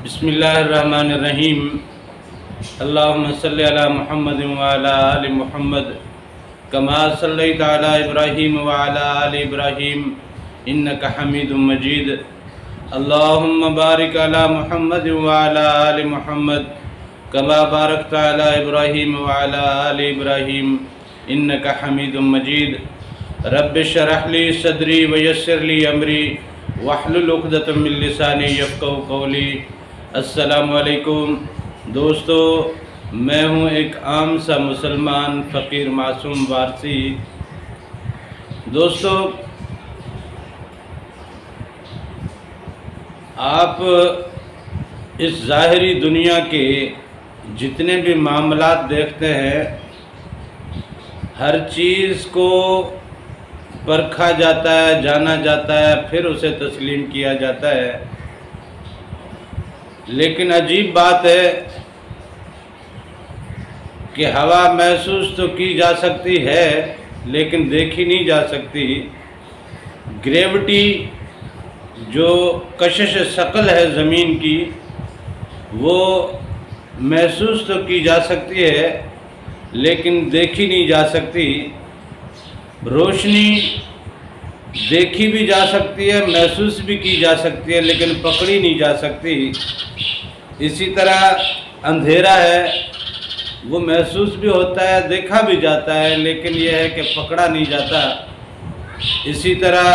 بسم اللہ الرحمن الرحیم اللہم صلی علی محمد وعلی آل محمد کما صلیت علی ابراہیم وعلی آل ابراہیم انک حمید مجید اللہم بارک علی محمد وعلی آل محمد کما بارکت علی ابراہیم وعلی آل ابراہیم انک حمید مجید رب اشرح لی صدری ویسر لی امری واحلل عقدۃ من لسانی یفقہوا قولی۔ السلام علیکم دوستو، میں ہوں ایک عام سا مسلمان فقیر معصوم وارثی۔ دوستو، آپ اس ظاہری دنیا کے جتنے بھی معاملات دیکھتے ہیں، ہر چیز کو پرکھا جاتا ہے، جانا جاتا ہے، پھر اسے تسلیم کیا جاتا ہے۔ لیکن عجیب بات ہے کہ ہوا محسوس تو کی جا سکتی ہے لیکن دیکھی نہیں جا سکتی۔ گریوٹی جو کشش ثقل ہے زمین کی، وہ محسوس تو کی جا سکتی ہے لیکن دیکھی نہیں جا سکتی۔ روشنی دیکھی بھی جا سکتی ہے، محسوس بھی کی جا سکتی ہے، لیکن پکڑی نہیں جا سکتی۔ اسی طرح اندھیرا ہے، وہ محسوس بھی ہوتا ہے، دیکھا بھی جاتا ہے، لیکن یہ ہے کہ پکڑا نہیں جاتا۔ اسی طرح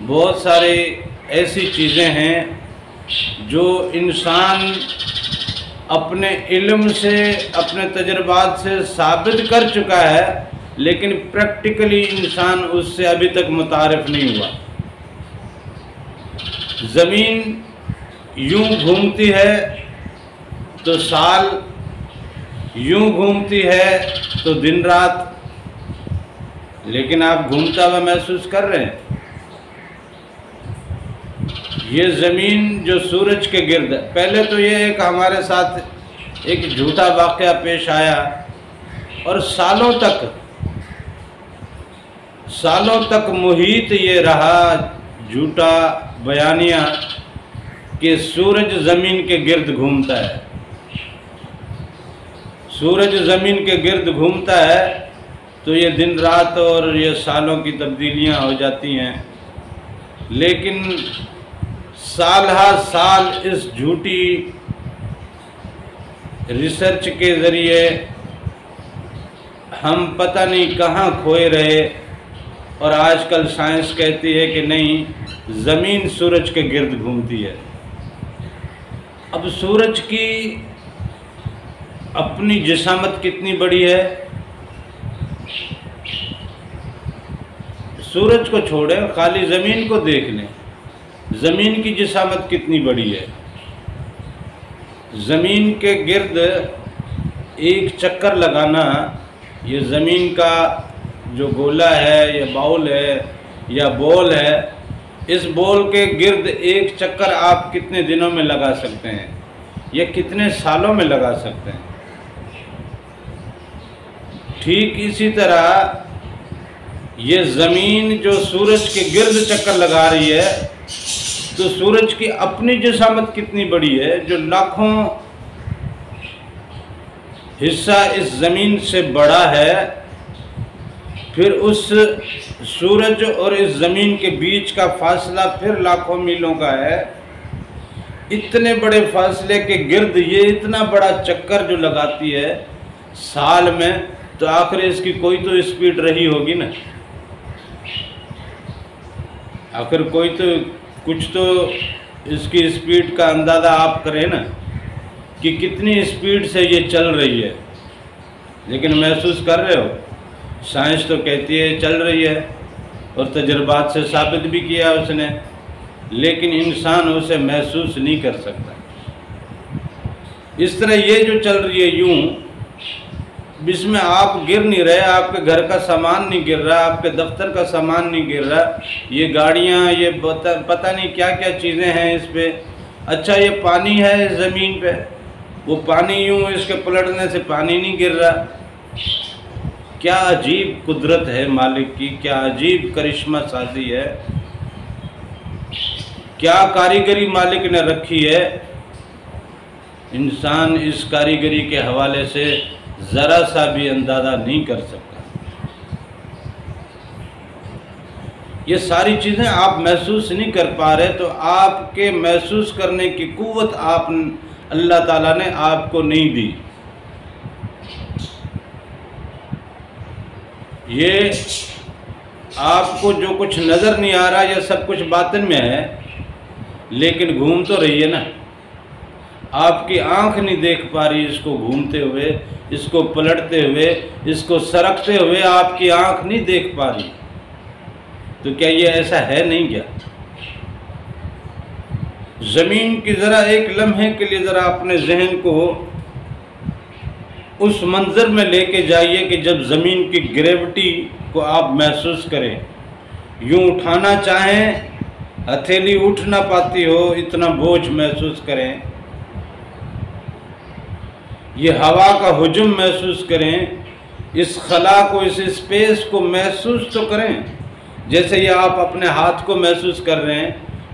بہت ساری ایسی چیزیں ہیں جو انسان اپنے علم سے، اپنے تجربات سے ثابت کر چکا ہے، لیکن پریکٹیکلی انسان اس سے ابھی تک متعارف نہیں ہوا۔ زمین یوں گھومتی ہے تو سال، یوں گھومتی ہے تو دن رات، لیکن آپ گھومتا ہوا محسوس کر رہے ہیں؟ یہ زمین جو سورج کے گرد، پہلے تو یہ ایک ہمارے ساتھ ایک جھوٹا واقعہ پیش آیا، اور سالوں تک محیط یہ رہا جھوٹا بیانیہ کہ سورج زمین کے گرد گھومتا ہے۔ سورج زمین کے گرد گھومتا ہے تو یہ دن رات اور یہ سالوں کی تبدیلیاں ہو جاتی ہیں، لیکن سال ہر سال اس جھوٹی ریسرچ کے ذریعے ہم پتہ نہیں کہاں کھوئے رہے، اور آج کل سائنس کہتی ہے کہ نہیں، زمین سورج کے گرد گھومتی ہے۔ اب سورج کی اپنی جسامت کتنی بڑی ہے، سورج کو چھوڑیں، خالی زمین کو دیکھ لیں، زمین کی جسامت کتنی بڑی ہے۔ زمین کے گرد ایک چکر لگانا، یہ زمین کا جو گولا ہے یا باؤل ہے یا بول ہے، اس بول کے گرد ایک چکر آپ کتنے دنوں میں لگا سکتے ہیں یا کتنے سالوں میں لگا سکتے ہیں؟ ٹھیک اسی طرح یہ زمین جو سورج کے گرد چکر لگا رہی ہے، تو سورج کی اپنی جسامت کتنی بڑی ہے، جو لاکھوں حصہ اس زمین سے بڑا ہے۔ پھر اس سورج اور اس زمین کے بیچ کا فاصلہ پھر لاکھوں میلوں کا ہے۔ اتنے بڑے فاصلے کے گرد یہ اتنا بڑا چکر جو لگاتی ہے سال میں، تو آخر اس کی کوئی تو اسپیڈ رہی ہوگی نا، آخر کوئی تو کچھ تو اس کی اسپیڈ کا اندازہ آپ کریں نا کہ کتنی اسپیڈ سے یہ چل رہی ہے۔ لیکن محسوس کر رہے ہو؟ سائنس تو کہتی ہے چل رہی ہے، اور تجربات سے ثابت بھی کیا اس نے، لیکن انسان اسے محسوس نہیں کر سکتا۔ اس طرح یہ جو چل رہی ہے یوں، اس میں آپ گر نہیں رہے، آپ کے گھر کا سامان نہیں گر رہا، آپ کے دفتر کا سامان نہیں گر رہا، یہ گاڑیاں، یہ پتہ نہیں کیا کیا چیزیں ہیں اس پہ۔ اچھا، یہ پانی ہے اس زمین پہ، وہ پانی یوں اس کے پلٹنے سے پانی نہیں گر رہا۔ کیا عجیب قدرت ہے مالک کی، کیا عجیب کرشمہ سازی ہے، کیا کاریگری مالک نے رکھی ہے انسان اس کاریگری کے حوالے سے ذرا سا بھی اندازہ نہیں کر سکتا۔ یہ ساری چیزیں آپ محسوس نہیں کر پا رہے، تو آپ کے محسوس کرنے کی قوت اللہ تعالیٰ نے آپ کو نہیں دی۔ یہ آپ کو جو کچھ نظر نہیں آ رہا، یہ سب کچھ باطن میں ہے، لیکن گھوم تو رہی ہے نا۔ آپ کی آنکھ نہیں دیکھ پا رہی اس کو گھومتے ہوئے، اس کو پلٹتے ہوئے، اس کو سرکتے ہوئے آپ کی آنکھ نہیں دیکھ پا رہی، تو کیا یہ ایسا ہے نہیں کیا؟ زمین کی ذرا ایک لمحے کے لیے ذرا اپنے ذہن کو اس منظر میں لے کے جائیے کہ جب زمین کی گریوٹی کو آپ محسوس کریں، یوں اٹھانا چاہیں ہتھیلی اٹھ نہ پاتی ہو، اتنا بوجھ محسوس کریں، یہ ہوا کا ہجوم محسوس کریں، اس خلا کو، اس اسپیس کو محسوس تو کریں، جیسے یہ آپ اپنے ہاتھ کو محسوس کر رہے ہیں،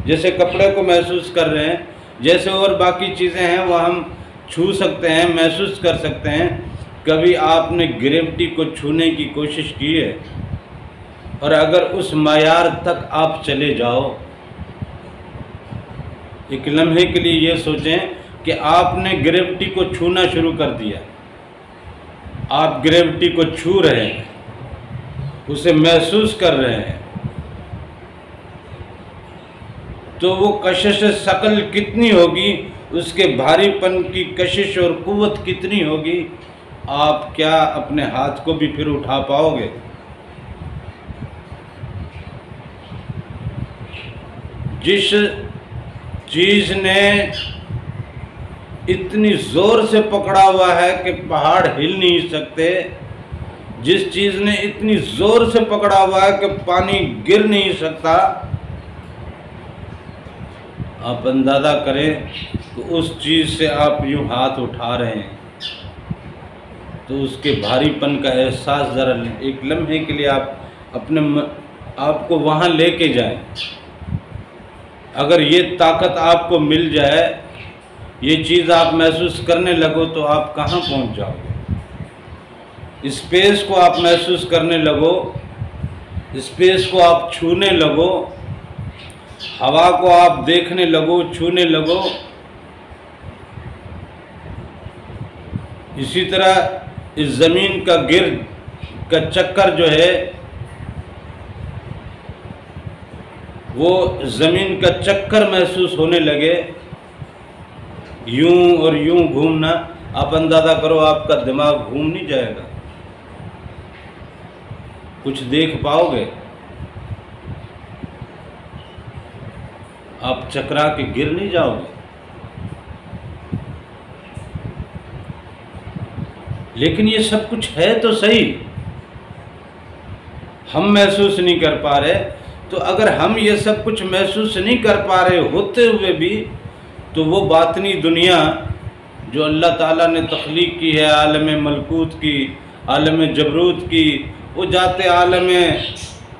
جیسے کپڑے کو محسوس کر رہے ہیں، جیسے اور باقی چیزیں ہیں وہ ہم چھو سکتے ہیں، محسوس کر سکتے ہیں۔ کبھی آپ نے گریوٹی کو چھونے کی کوشش کی ہے؟ اور اگر اس معیار تک آپ چلے جاؤ، ایک لمحے کے لیے یہ سوچیں کہ آپ نے گریوٹی کو چھونا شروع کر دیا، آپ گریوٹی کو چھو رہے ہیں، اسے محسوس کر رہے ہیں، تو وہ کشش ثقل کتنی ہوگی، اس کے بھاری پن کی کشش اور قوت کتنی ہوگی، آپ کیا اپنے ہاتھ کو بھی پھر اٹھا پاؤ گے؟ جس چیز نے اتنی زور سے پکڑا ہوا ہے کہ پہاڑ ہل نہیں سکتے، جس چیز نے اتنی زور سے پکڑا ہوا ہے کہ پانی گر نہیں سکتا، آپ اندازہ کریں کہ اس چیز سے آپ یوں ہاتھ اٹھا رہے ہیں، تو اس کے بھاری پن کا احساس ذرا ایک لمحے کے لیے آپ کو وہاں لے کے جائیں۔ اگر یہ طاقت آپ کو مل جائے، یہ چیز آپ محسوس کرنے لگو، تو آپ کہاں پہنچ جاؤ گے؟ اسپیس کو آپ محسوس کرنے لگو، اسپیس کو آپ چھونے لگو، ہوا کو آپ دیکھنے لگو، چھونے لگو۔ اسی طرح اس زمین کا گرد کا چکر جو ہے، وہ زمین کا چکر محسوس ہونے لگے، یوں اور یوں گھومنا، آپ اندازہ کرو آپ کا دماغ گھوم نہیں جائے گا؟ کچھ دیکھ پاؤ گے؟ آپ چکرا کے گر نہیں جاؤ گے؟ لیکن یہ سب کچھ ہے تو صحیح، ہم محسوس نہیں کر پا رہے۔ تو اگر ہم یہ سب کچھ محسوس نہیں کر پا رہے ہوتے ہوئے بھی، تو وہ باطنی دنیا جو اللہ تعالیٰ نے تخلیق کی ہے، عالم ملکوت کی، عالم جبروت کی، وہ جاتے عالم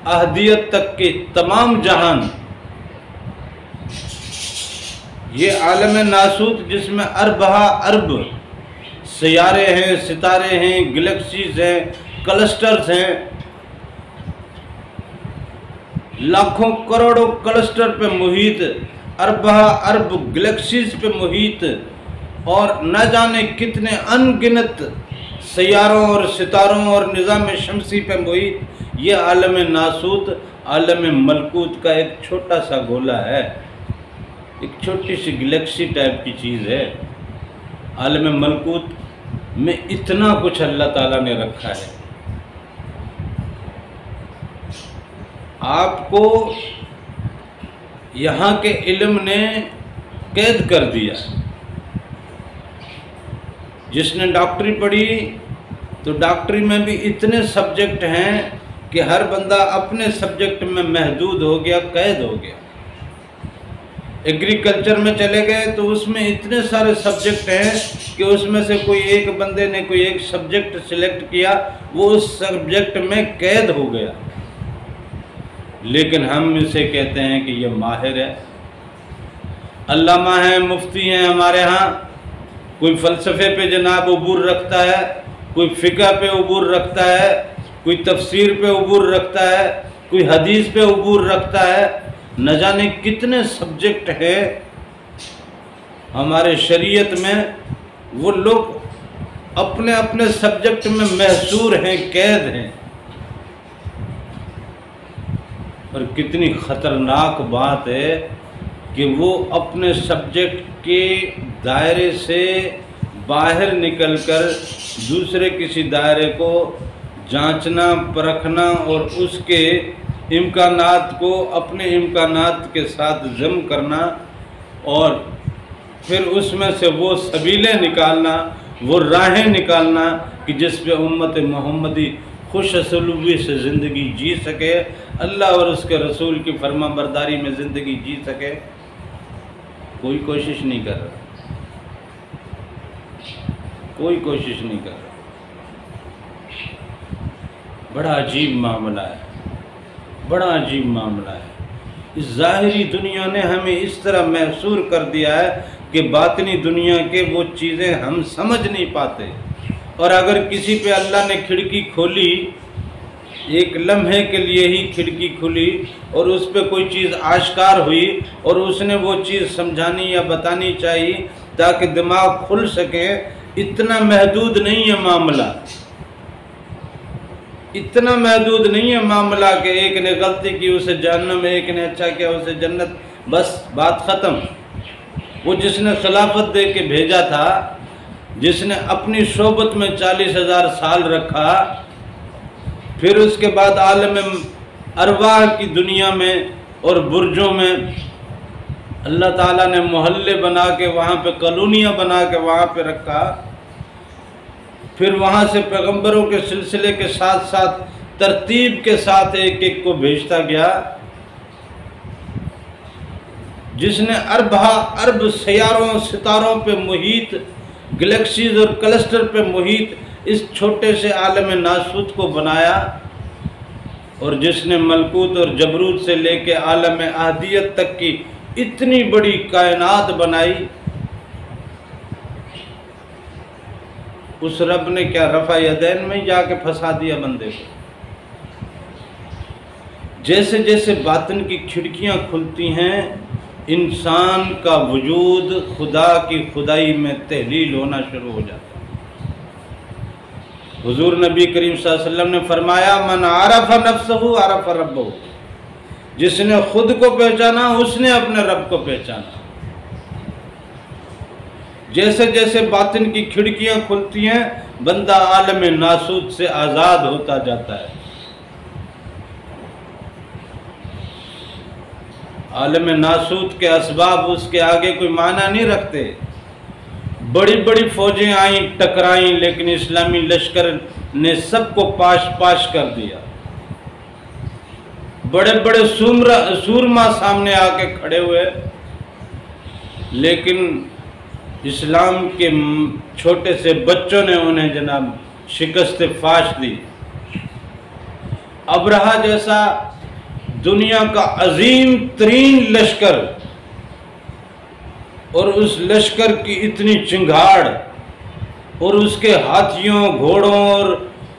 احدیت تک کے تمام جہان، یہ عالم ناسوت جس میں اربہ ارب سیارے ہیں، ستارے ہیں، گلیکسیز ہیں، کلسٹرز ہیں، لاکھوں کروڑوں کلسٹر پہ محیط، اربہ ارب گلیکسیز پہ محیط، اور نہ جانے کتنے ان گنت سیاروں اور ستاروں اور نظام شمسی پہ محیط، یہ عالم ناسوت، عالم ملکوت کا ایک چھوٹا سا گولا ہے، ایک چھوٹی سی گلیکسی ٹائپ کی چیز ہے۔ عالم ملکوت میں اتنا کچھ اللہ تعالیٰ نے رکھا ہے۔ آپ کو یہاں کے علم نے قید کر دیا۔ جس نے ڈاکٹری پڑھی، تو ڈاکٹری میں بھی اتنے سبجیکٹ ہیں کہ ہر بندہ اپنے سبجیکٹ میں محدود ہو گیا، قید ہو گیا۔ ایگریکلچر میں چلے گئے تو اس میں اتنے سارے سبجیکٹ ہیں کہ اس میں سے کوئی ایک بندے نے کوئی ایک سبجیکٹ سلیکٹ کیا، وہ اس سبجیکٹ میں قید ہو گیا۔ لیکن ہم اسے کہتے ہیں کہ یہ ماہر ہے، علامہ ہیں، مفتی ہیں ہمارے ہاں، کوئی فلسفے پہ جناب عبور رکھتا ہے، کوئی فقہ پہ عبور رکھتا ہے، کوئی تفسیر پہ عبور رکھتا ہے، کوئی حدیث پہ عبور رکھتا ہے، نہ جانے کتنے سبجیکٹ ہیں ہمارے شریعت میں۔ وہ لوگ اپنے اپنے سبجیکٹ میں محصور ہیں، قید ہیں۔ اور کتنی خطرناک بات ہے کہ وہ اپنے سبجیکٹ کے دائرے سے باہر نکل کر دوسرے کسی دائرے کو جانچنا، پرکھنا اور اس کے امکانات کو اپنے امکانات کے ساتھ جمع کرنا، اور پھر اس میں سے وہ سبیلیں نکالنا، وہ راہیں نکالنا کہ جس پہ امت محمدی خوش سلوکی سے زندگی جی سکے، اللہ اور اس کے رسول کی فرما برداری میں زندگی جی سکے۔ کوئی کوشش نہیں کر رہا، کوئی کوشش نہیں کر رہا۔ بڑا عجیب معاملہ ہے، بڑا عجیب معاملہ ہے۔ اس ظاہری دنیا نے ہمیں اس طرح محصور کر دیا ہے کہ باطنی دنیا کے وہ چیزیں ہم سمجھ نہیں پاتے، اور اگر کسی پہ اللہ نے کھڑکی کھولی، ایک لمحے کے لیے ہی کھڑکی کھلی اور اس پہ کوئی چیز آشکار ہوئی اور اس نے وہ چیز سمجھانی یا بتانی چاہیے تاکہ دماغ کھل سکے، اتنا محدود نہیں ہے معاملہ، اتنا محدود نہیں ہے معاملہ کہ ایک نے غلطی کی اسے جہنم، ایک نے اچھا کیا اسے جنت، بس بات ختم۔ وہ جس نے خلافت دے کے بھیجا تھا، جس نے اپنی صحبت میں 40,000 سال رکھا، پھر اس کے بعد عالم ارواح کی دنیا میں اور برجوں میں اللہ تعالیٰ نے محلے بنا کے وہاں پہ کالونیاں بنا کے وہاں پہ رکھا، پھر وہاں سے پیغمبروں کے سلسلے کے ساتھ ساتھ ترتیب کے ساتھ ایک ایک کو بھیجتا گیا، جس نے ارب سیاروں ستاروں پہ محیط، گلیکسیز اور کلسٹر پہ محیط اس چھوٹے سے عالم ناسوت کو بنایا، اور جس نے ملکوت اور جبروت سے لے کے عالم احدیت تک کی اتنی بڑی کائنات بنائی، اس رب نے کیا رفع یدین میں جا کے پھنسا دیا بندے کو؟ جیسے جیسے باطن کی کھڑکیاں کھلتی ہیں، انسان کا وجود خدا کی خدائی میں تحلیل ہونا شروع ہو جاتا ہے۔ حضور نبی کریم صلی اللہ علیہ وسلم نے فرمایا، من عرف نفسہ عرف ربہ، جس نے خود کو پہچانا اس نے اپنے رب کو پہچانا۔ جیسے جیسے باطن کی کھڑکیاں کھلتی ہیں، بندہ عالم ناسوت سے آزاد ہوتا جاتا ہے۔ عالم ناسوت کے اسباب اس کے آگے کوئی معنی نہیں رکھتے۔ بڑی بڑی فوجیں آئیں، ٹکرائیں، لیکن اسلامی لشکر نے سب کو پاش پاش کر دیا۔ بڑے بڑے سورما سامنے آ کے کھڑے ہوئے، لیکن اسلام کے چھوٹے سے بچوں نے انہیں جناب شکست فاش دی۔ ابرہہ جیسا دنیا کا عظیم ترین لشکر، اور اس لشکر کی اتنی چنگھاڑ، اور اس کے ہاتھیوں، گھوڑوں اور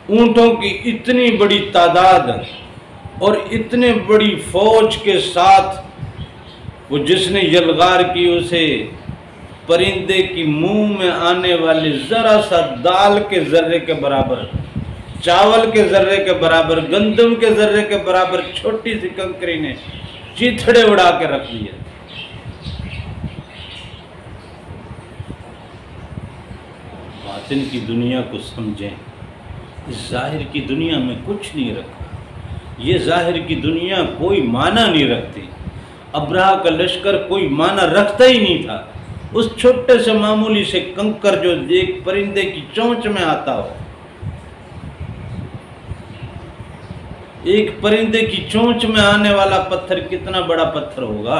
اونٹوں کی اتنی بڑی تعداد، اور اتنے بڑی فوج کے ساتھ وہ جس نے یلغار کی، اسے پرندے کی منہ میں آنے والی ذرا سا دال کے ذرے کے برابر، چاول کے ذرے کے برابر، گندم کے ذرے کے برابر چھوٹی سی کنکری نے چیتھڑے اڑا کے رکھ دیے۔ باطن کی دنیا کو سمجھیں، اس ظاہر کی دنیا میں کچھ نہیں رکھا۔ یہ ظاہر کی دنیا کوئی معنی نہیں رکھتی۔ ابرہہ کا لشکر کوئی معنی رکھتا ہی نہیں تھا۔ اس چھوٹے سے معمولی سے کنکر جو ایک پرندے کی چونچ میں آتا ہو، ایک پرندے کی چونچ میں آنے والا پتھر کتنا بڑا پتھر ہوگا،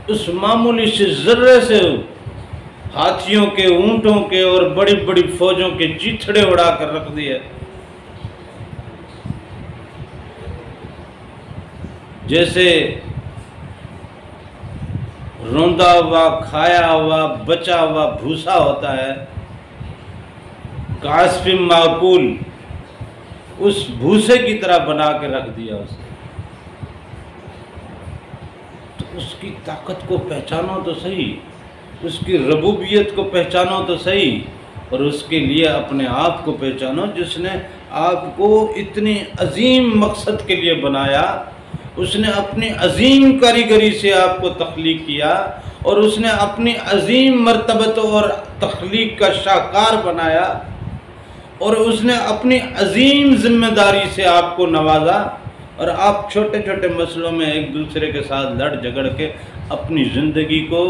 اس معمولی سے ذرے سے ہاتھیوں کے، اونٹوں کے اور بڑی بڑی فوجوں کے چیتھڑے اڑا کر رکھ دیے۔ جیسے روندا ہوا، کھایا ہوا، بچا ہوا بھوسا ہوتا ہے، کعصف معقول، اس بھوسے کی طرح بنا کے رکھ دیا اسے۔ تو اس کی طاقت کو پہچانو تو صحیح، اس کی ربوبیت کو پہچانو تو صحیح، اور اس کے لیے اپنے آپ کو پہچانو جس نے آپ کو اتنی عظیم مقصد کے لیے بنایا، اس نے اپنی عظیم کاریگری سے آپ کو تخلیق کیا، اور اس نے اپنی عظیم مرتبت اور تخلیق کا شاہکار بنایا، اور اس نے اپنی عظیم ذمہ داری سے آپ کو نوازا، اور آپ چھوٹے چھوٹے مسئلوں میں ایک دوسرے کے ساتھ لڑ جھگڑ کے اپنی زندگی کو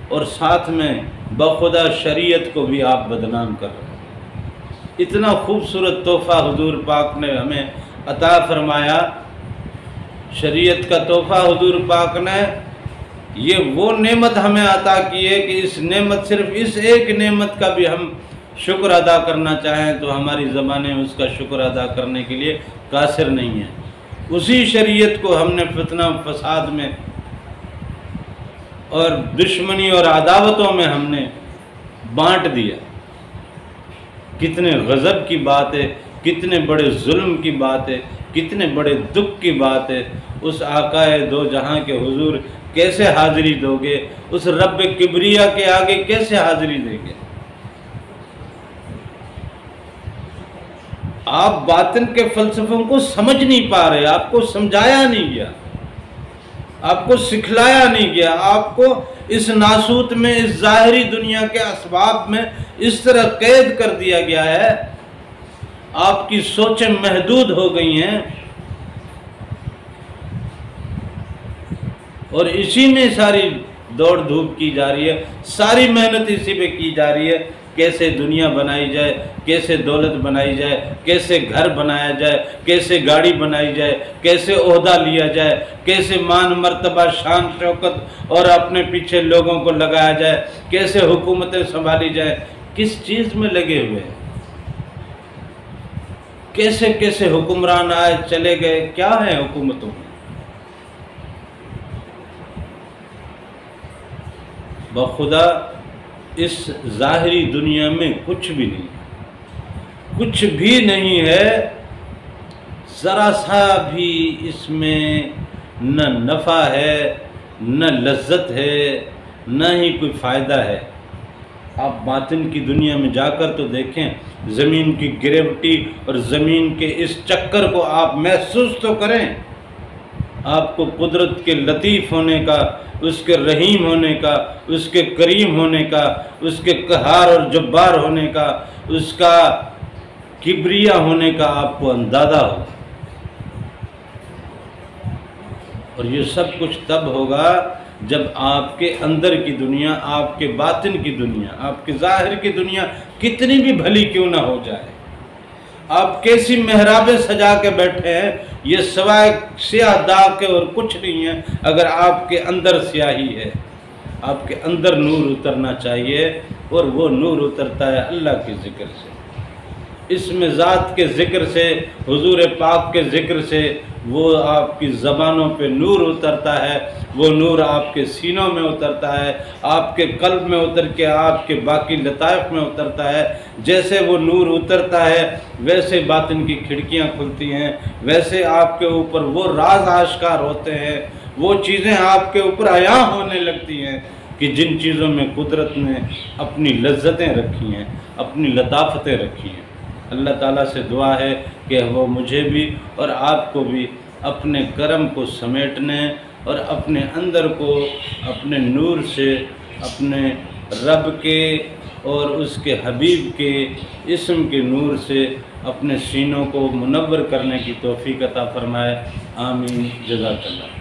اور ساتھ میں بخدا شریعت کو بھی آپ بدنام کر رہے ہیں۔ اتنا خوبصورت تحفہ حضور پاک نے ہمیں عطا فرمایا، شریعت کا تحفہ حضور پاک نے، یہ وہ نعمت ہمیں عطا کی ہے کہ اس نعمت، صرف اس ایک نعمت کا بھی ہم شکر ادا کرنا چاہیں تو ہماری زبانیں اس کا شکر ادا کرنے کے لیے قاصر نہیں ہیں۔ اسی شریعت کو ہم نے فتنہ فساد میں اور دشمنی اور عداوتوں میں ہم نے بانٹ دیا۔ کتنے غضب کی بات ہے، کتنے بڑے ظلم کی بات ہے، کتنے بڑے دکھ کی بات ہے۔ اس آقا دو جہاں کے حضور کیسے حاضری دو گے؟ اس رب کبریا کے آگے کیسے حاضری دیں گے؟ آپ باطن کے فلسفوں کو سمجھ نہیں پا رہے، آپ کو سمجھایا نہیں گیا، آپ کو سکھلایا نہیں گیا، آپ کو اس ناسوت میں، اس ظاہری دنیا کے اسباب میں اس طرح قید کر دیا گیا ہے، آپ کی سوچیں محدود ہو گئی ہیں، اور اسی میں ساری دوڑ دھوپ کی جا رہی ہے، ساری محنت اسی پہ کی جا رہی ہے، کیسے دنیا بنائی جائے، کیسے دولت بنائی جائے، کیسے گھر بنایا جائے، کیسے گاڑی بنائی جائے، کیسے عہدہ لیا جائے، کیسے مان مرتبہ شان شوکت اور اپنے پیچھے لوگوں کو لگایا جائے، کیسے حکومتیں سنبھالی جائے۔ کس چیز میں لگے ہوئے ہیں؟ کیسے کیسے حکمران آئے چلے گئے، کیا ہے حکومتوں میں؟ بخدا اس ظاہری دنیا میں کچھ بھی نہیں، کچھ بھی نہیں ہے، ذرا سا بھی اس میں نہ نفع ہے، نہ لذت ہے، نہ ہی کوئی فائدہ ہے۔ آپ باطن کی دنیا میں جا کر تو دیکھیں، زمین کی گریوٹی اور زمین کے اس چکر کو آپ محسوس تو کریں، آپ کو قدرت کے لطیف ہونے کا، اس کے رحیم ہونے کا، اس کے کریم ہونے کا، اس کے قہار اور جبار ہونے کا، اس کا کبریا ہونے کا آپ کو اندازہ ہو۔ اور یہ سب کچھ تب ہوگا جب آپ کے اندر کی دنیا، آپ کے باطن کی دنیا، آپ کے ظاہر کی دنیا کتنی بھی بھلی کیوں نہ ہو جائے، آپ کیسی محرابیں سجا کے بیٹھے ہیں، یہ سوائے سیاہ داغ کے اور کچھ نہیں ہے۔ اگر آپ کے اندر سیاہی ہے، آپ کے اندر نور اترنا چاہیے، اور وہ نور اترتا ہے اللہ کے ذکر سے، اسم ذات کے ذکر سے، حضور پاک کے ذکر سے۔ وہ آپ کی زبانوں پہ نور اترتا ہے، وہ نور آپ کے سینوں میں اترتا ہے، آپ کے قلب میں اتر کے آپ کے باقی لطائف میں اترتا ہے۔ جیسے وہ نور اترتا ہے ویسے باطن کی کھڑکیاں کھلتی ہیں، ویسے آپ کے اوپر وہ راز آشکار ہوتے ہیں، وہ چیزیں آپ کے اوپر عیاں ہونے لگتی ہیں کہ جن چیزوں میں قدرت نے اپنی لذتیں رکھی ہیں، اپنی لطافتیں رکھی ہیں۔ اللہ تعالیٰ سے دعا ہے کہ وہ مجھے بھی اور آپ کو بھی اپنے کرم کو سمیٹنے اور اپنے اندر کو اپنے نور سے، اپنے رب کے اور اس کے حبیب کے اسم کے نور سے اپنے سینوں کو منور کرنے کی توفیق عطا فرمائے۔ آمین۔ جزاک اللہ۔